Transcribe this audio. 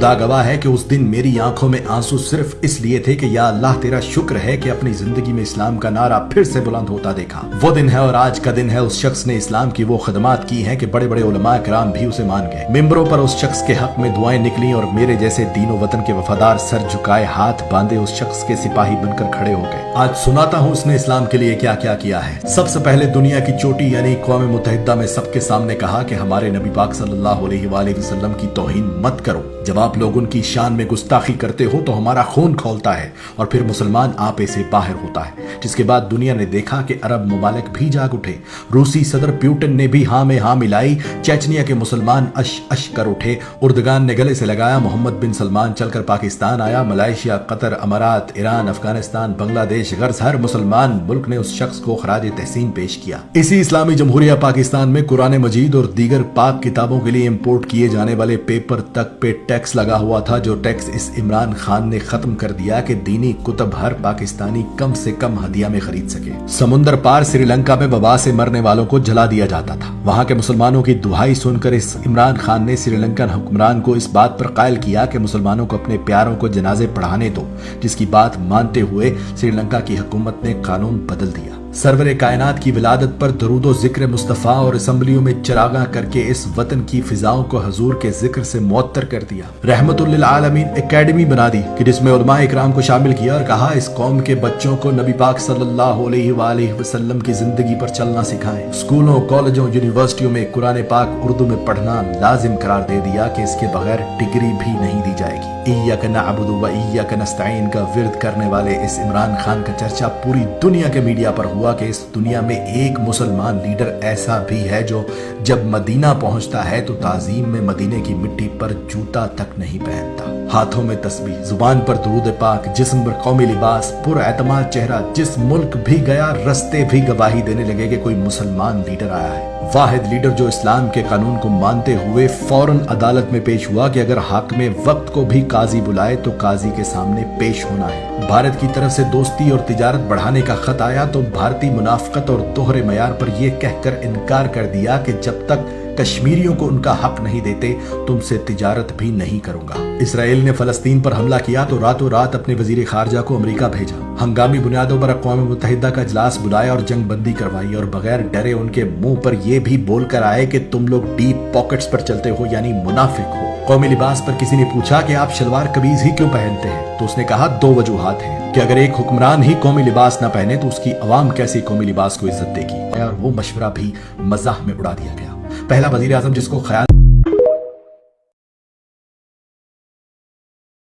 खुदा गवाह है कि उस दिन मेरी आंखों में आंसू सिर्फ इसलिए थे कि या अल्लाह तेरा शुक्र है कि अपनी जिंदगी में इस्लाम का नारा फिर से बुलंद होता देखा। वो दिन है और आज का दिन है उस शख्स ने इस्लाम की वो खदमात की हैं कि बड़े बड़े उलमा कराम भी उसे मान गए। मिंबरों पर उस शख्स के हक में दुआएं निकली और मेरे जैसे दीनों वतन के वफादार सर झुकाए हाथ बांधे उस शख्स के सिपाही बनकर खड़े हो गए। आज सुनाता हूँ उसने इस्लाम के लिए क्या क्या किया है। सबसे पहले दुनिया की चोटी यानी अक़वाम मुत्तहिदा में सबके सामने कहा कि हमारे नबी पाक सल्लल्लाहु अलैहि वसल्लम की तौहीन मत करो। जब आप लोग उनकी शान में गुस्ताखी करते हो तो हमारा खून खौलता है और फिर मुसलमान आपे से बाहर होता है। जिसके बाद दुनिया ने देखा कि अरब ममालिक भी जाग उठे। रूसी सदर प्यूटन ने भी हाँ में हाँ मिलाई। चेचनिया के मुसलमान अश अश कर उठे। उर्दगान ने गले से लगाया। मोहम्मद बिन सलमान चलकर पाकिस्तान आया। मलेशिया, कतर, अमारात, ईरान, अफगानिस्तान, बांग्लादेश, गर्ज हर मुसलमान मुल्क ने उस शख्स को खराज तहसीन पेश किया। इसी इस्लामी जमहूरिया पाकिस्तान में कुरान मजीद और दीगर पाक किताबों के लिए इम्पोर्ट किए जाने वाले पेपर तक पे टैक्स लगा हुआ था, जो टैक्स इस इमरान खान ने खत्म कर दिया कि दीनी कुतब हर पाकिस्तानी कम से कम हदिया में खरीद सके। समुंदर पार श्रीलंका में वबा से मरने वालों को जला दिया जाता था। वहां के मुसलमानों की दुहाई सुनकर इस इमरान खान ने श्रीलंकन हुक्मरान को इस बात पर कायल किया कि मुसलमानों को अपने प्यारों को जनाजे पढ़ाने दो, जिसकी बात मानते हुए श्रीलंका की हुकूमत ने कानून बदल दिया। सरवरे कायनात की विलादत पर दरूदो जिक्र मुस्तफ़ा और असम्बलियों में चरागा करके इस वतन की फिजाओं को हजूर के जिक्र से मुअत्तर कर दिया। रहमतुल लिल आलमीन एकेडमी बना दी कि जिसमें उलमा इकराम को शामिल किया और कहा इस कौम के बच्चों को नबी पाक सल्लल्लाहु अलैहि वसल्लम की जिंदगी पर चलना सिखाएं। स्कूलों, कॉलेजों, यूनिवर्सिटियों में कुरान पाक उर्दू में पढ़ना लाजिम करार दे दिया कि इसके बगैर डिग्री भी नहीं दी जाएगी। इय्याक नअबुदु व इय्याक नस्तईन का विर्द करने वाले इस इमरान खान का चर्चा पूरी दुनिया के मीडिया पर हुआ कि इस दुनिया में एक मुसलमान लीडर ऐसा भी है जो जब मदीना पहुंचता है तो ताजीम में मदीने की मिट्टी पर जूता तक नहीं पहनता। हाथों में तस्बीह, जुबान पर दुरूद पाक, जिस्म पर कौमी लिबास, पुरएतमाद चेहरा। जिस मुल्क भी गया रस्ते भी गवाही देने लगे कि कोई मुसलमान लीडर आया है। वाहिद लीडर जो इस्लाम के कानून को मानते हुए फौरन अदालत में पेश हुआ कि अगर हक में वक्त को भी काजी बुलाए तो काजी के सामने पेश होना है। भारत की तरफ से दोस्ती और तिजारत बढ़ाने का खत आया तो भारतीय मुनाफकत और दोहरे मयार पर यह कहकर इनकार कर दिया कि जब तक कश्मीरियों को उनका हक नहीं देते तुमसे तिजारत भी नहीं करूंगा। इसराइल ने फलस्तीन पर हमला किया तो रातों रात अपने वजीर खारजा को अमेरिका भेजा। हंगामी बुनियादों पर अक़वाम मुत्तहिदा का इजलास बुलाया और जंग बंदी करवाई और बगैर डरे उनके मुंह पर यह भी बोल कर आए कि तुम लोग डीप पॉकेट्स पर चलते हो यानी मुनाफिक हो। कौमी लिबास पर किसी ने पूछा कि आप शलवार कमीज ही क्यों पहनते हैं तो उसने कहा दो वजूहात हैं कि अगर एक हुक्मरान ही कौमी लिबास ना पहने तो उसकी अवाम कैसे कौमी लिबास को इज्जत देगी। और वो मशवरा भी मजाक में उड़ा दिया गया। पहला वजीर आजम जिसको ख्याल